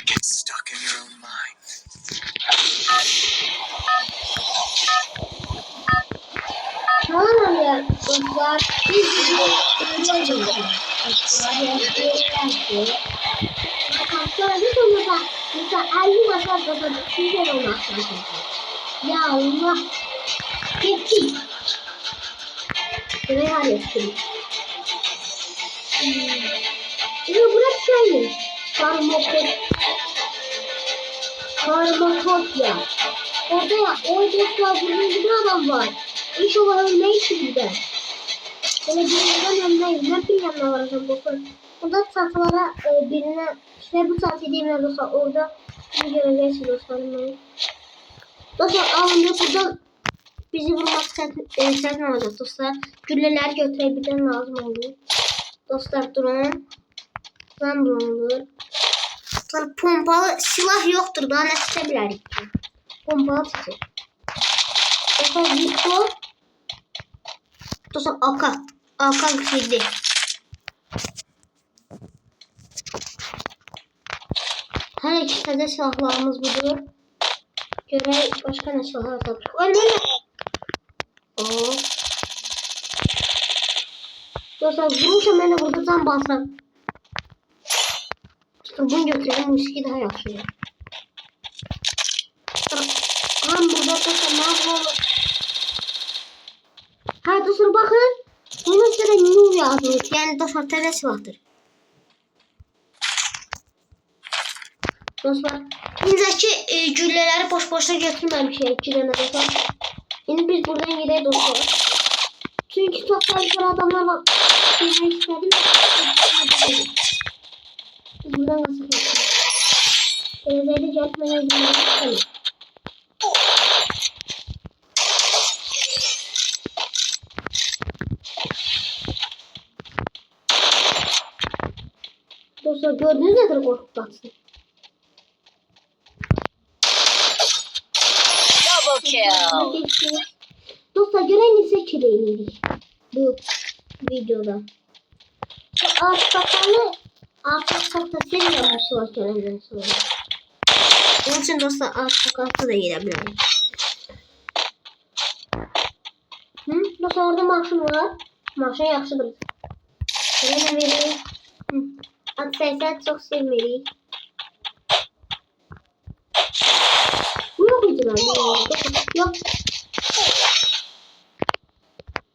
Get stuck in your own mind. Tamam ya dostlar. Biz mesela 50 dakika kapatıp güzel olmaktan ya Allah geçtik. Şuraya hallettim. Şimdi burası şöyle. Karmatopya. Orada dostlar bir adam var. İnşallah ölmeyiz bizden. Böyle birinden ölmeyiz. Ne planla varacağım bakın. Burada tahtalara birine işte bu tahtayı diyeyim dostlar. Orada bir göreceksiniz dostlarım. Dostlar alın buradan bizi vurmak sen olacak dostlar. Gülleler götürebilmem lazım oldu. Dostlar durun. Ben durumdur. Dostlar pompalı silah yoktur. Daha ne istebilirik ki? Pompalı silah. Dostlar Victor. Dostlar Akan kıydı. Her iki tane silahlarımız budur. Göre başka ne silahlar tabii. Ölmeli. Oo. Dostlar vurunca beni burada tam basam. Bunu götürelim. Müziği daha yaxşı. Tam burada dostlar ne yapalım? Ha dostlar bakın. Bunun üstüne New yazmış. Yani dostlar tele silahdır. Dostlar indiki gülleleri boş-boşuna götürməmişik girəndə dostlar. İndi biz buradan gidelim dostlar. Çünkü çok fazla adamlar var. Girmek istedim. Biz buradan nasıl geçeceğiz? Belediye'de gelmeye girmek istedim. Dostlar gördüğünüz nedir korkup baksın. Double kill. Dostlar gören ise kireydik bu videoda. Artık sakta sevmiyormuş var görevden sonra. Onun için dostlar artık da gidebilirim. Dostlar orada maaşım var. Maaşın yaxşıdır. Şöyle vereyim. At sayısı çok sevmeliyiz. Bu yok muydu lan? Yok.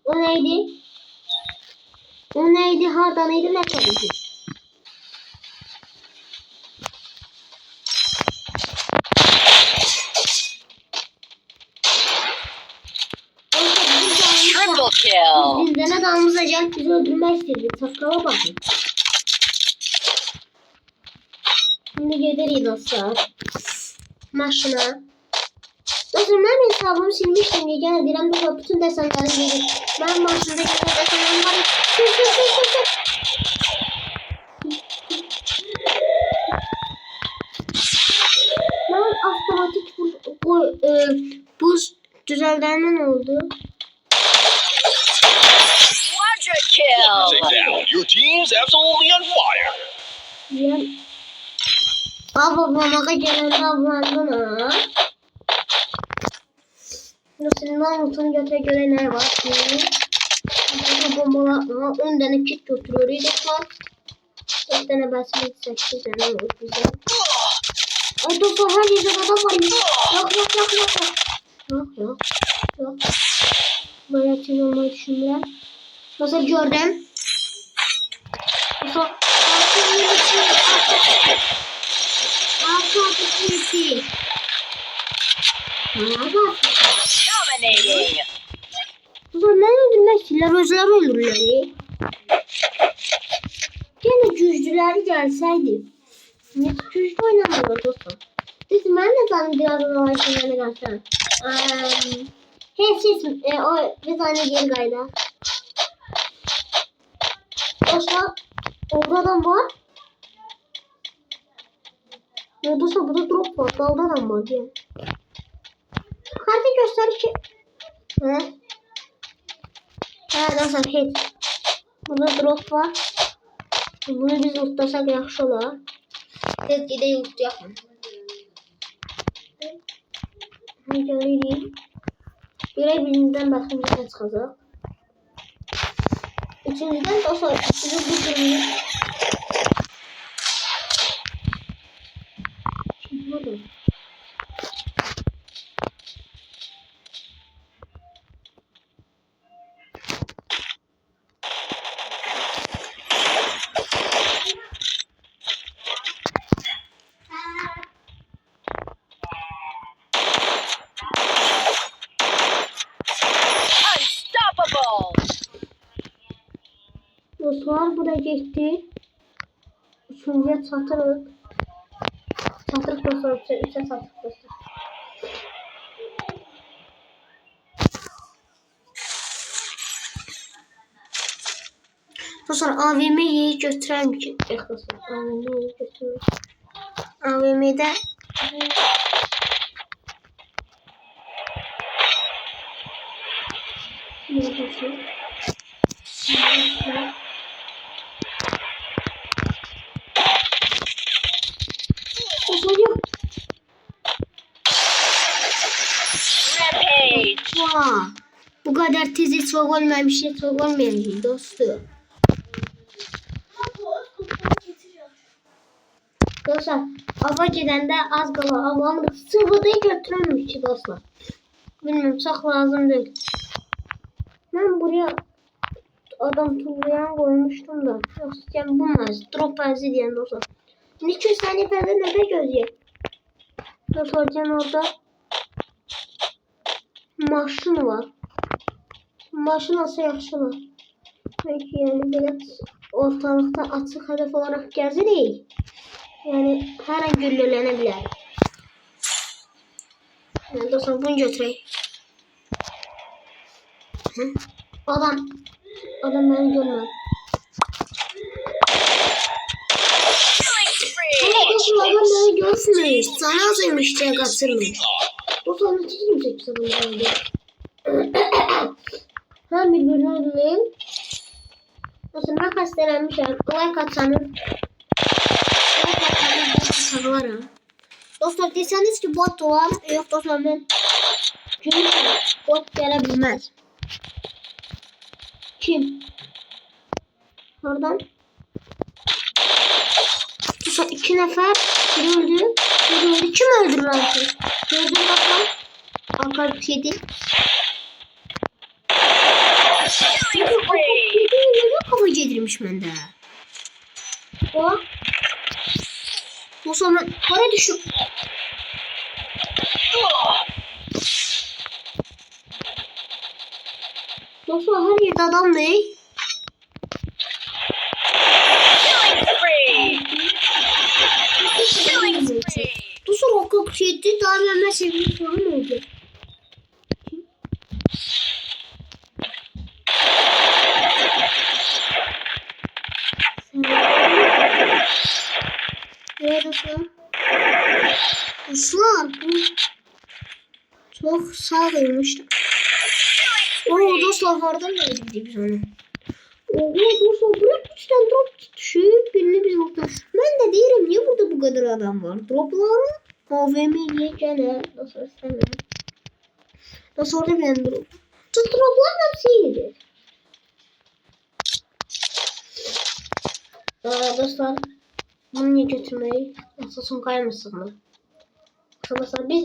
O neydi? O neydi? Hardan neydi? Ne tabii ki? Triple kill. Bizden adamımıza gelip bizi öldürmek istedi. Saskala bakın. Şimdi gideriz dostlar. Maşına. Dostlar ben hesabımı silmiştim. Gene direm de bütün desenlerim geri. Ben maşındaki desenlerim var. Ben otomatik buz düzeldenmen oldu. Quadra kill. Sit down. Your team's absolutely on fire. Yani babama gelen ablandan ha. Senin Mahmut'un götüre göre ne var? Burada bombalar 10 tane kit götürüyor. İdekler. 4 tane basmayı 8 tane olur güzel. Ay dostlar her yerde adam var. Yok. Böyle çiz olmayı düşünmüyorum. Nasıl gördüm? Dostlar. Dominating. Dostlar ne öldürmekçiler özler öldürürler. Gene cüzdüleri gelseydi. Ne cüzdü oynamıyorlar dostlar. Biz ben de zannediyorum o şeyleri gelsem. Hepsi o bir tane geri gayda. Dostlar orada adam var. Ya dostlar burada drop var. Dalda adam var diye. Kartı göster ki. Dostlar hit. Burada drop var. Bunu biz unutmasak yaxşı olar. Tez gideyi unutacağım. Göreyim. Görebildiğinden bakınca çıkacak. Üçüncüden de sonra üçüncü bu durumu. Şimdi burada. Unstoppable. Dostlar bu da geçti. Üçüncüye çatırıq. Çatırıq dostlar. Üçe çatırıq dostlar. Dostlar AVM'yi götürəm ki. Dostlar AVM'yi götürəm. AVM'de Rampage. bu kadar tez hiç olmamış, hiç olmayan dostum. Dostlar, ava gedəndə az qala avamı sıvıda götürülmüş ki dostlar. Bilmiyorum, çok lazım değil. Ben buraya adam tuğlayan koymuştum da. Yoksa yani bulmaz. Drop benzi diyen dostlar. 200 saniye bende nefes gözüyor. Dostlar can orada maşın var. Maşın nasıl yaxşılar. Peki yani böyle ortalıkta açık hedef olarak gəzirik. Yani her an güllələnebilir. Yani dostlar bunu götürək. Adam beni görmüyor. Killing spree. Adam beni görmüyor. Sana azıymış diye kaçırmıyor. Dostlar onu çizim çekse bunu oldu. Ben birbirine öldüreyim. Dostlar ben kastelenmişim. Like atsanız. Dostlar deseniz ki bot var. Yok dostlar ben. Çünkü bot gelebilmez. Kim? Oradan. Dostlar 2 nefer. Biri öldü. Biri öldü. Kim öldürdü lan ki? Gördüm bakalım. Arka bir şey değil. Killing spree. Ne kafayı yedirmiş bende. O. Dostlar ben para düşüm. Dostlar her yerde adam ne? Killing spree. Killing spree. Dostlar o 47 daha verme sevgili falan oldu. Evet dostlar. Dostlar bu çok sağ olmuştu. Oo dostlar oradan da gidecek biz onu. Oo dostlar buraya 3 tane drop düşüp birini biz vurduk. Ben de diyelim niye burada bu kadar adam var? Droplar AVM'ye gene dostlar istemiyorum. Dostlar orada bir drop. Droplar hepsi iyidir. Dostlar bunu niye götürmeyi? Yoksa son kaymasın mı? Dostlar biz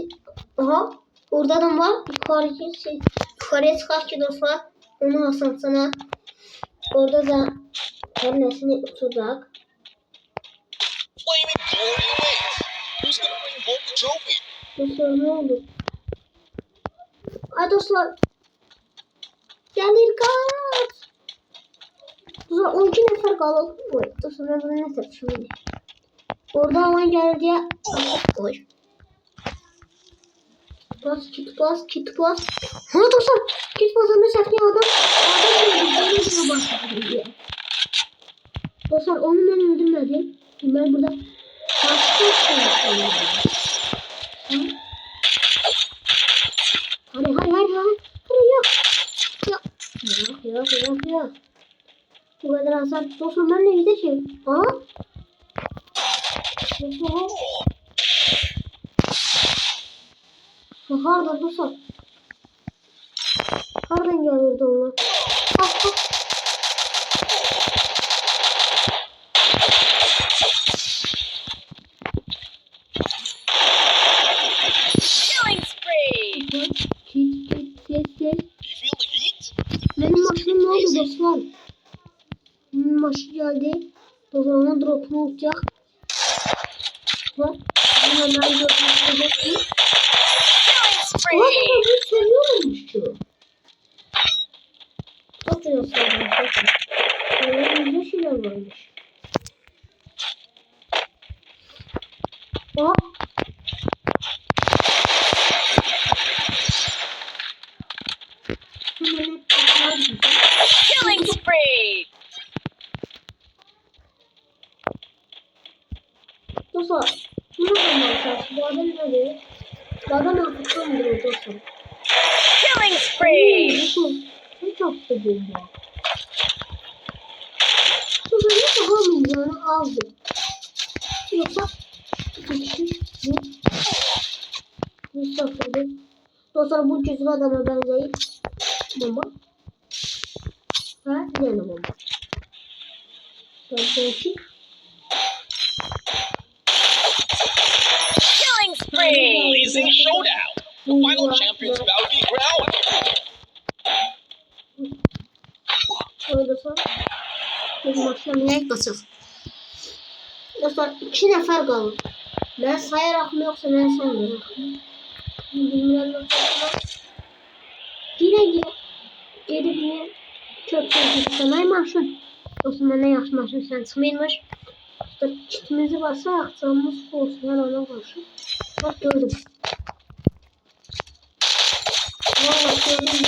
orada adam var. Yukarıya çıkar ki dostlar. Onu Hasan sana orada da kendisini tutacak. Flaming glory awaits. Who's gonna bring home the trophy? Dostlar ne oldu? Ay dostlar. Gelir kaç. Dostlar 12 nefer kaldı. Oy dostlar ben bunu ne seçtim şimdi. Orada alan gelir diye. Oy. Kit bas. Ha dostlar kit basanda saklıyor adam. Dostlar onu ben öldürmedim. Ben burada başka şey yapıyorum. Hadi yok. Bu kadar hasar. Dostlar ben ne gideceğim? Hardan dursan. Hardan gelirdi onlar. Bak bak. Killing spree. Kes. You feel the heat? Benim maşınım ne oldu dostlar? Benim maşı geldi. Dostlarına drop'unu uçacak. Bak. Hemen drop'unu uçacak. Killing Ulan spree. bunu seviyormuş şu. Çok seviyorsun. Böyle güzel şeyler varmış. Hop. Killing spree. Dostlar. Bunu da bu adam ne? Bu adam artık mıdır dostlar? Killing spree. Ne çok da bomba. Dostlar ne yapamayacağını aldı. Yoksa dostlar bu cüzve adama benzeyi bomba. Ha yine bomba. Killing spree. Blazing showdown. The final champions bout to be crowned. Öyle sonra bir başlamaya basıl. Dostlar 2 nefer kalır. Ben sayarak mı yoksa ben sanmıyorum. Bilmiyorum dostlar. Yine gelip yine çok sevdiğim sanay maşın. Dostlar ne yaş maşın sen sımaymış. Dostlar kitimizi basarak canımız olsun her ona karşı. Bak gördüm. Valla gördüm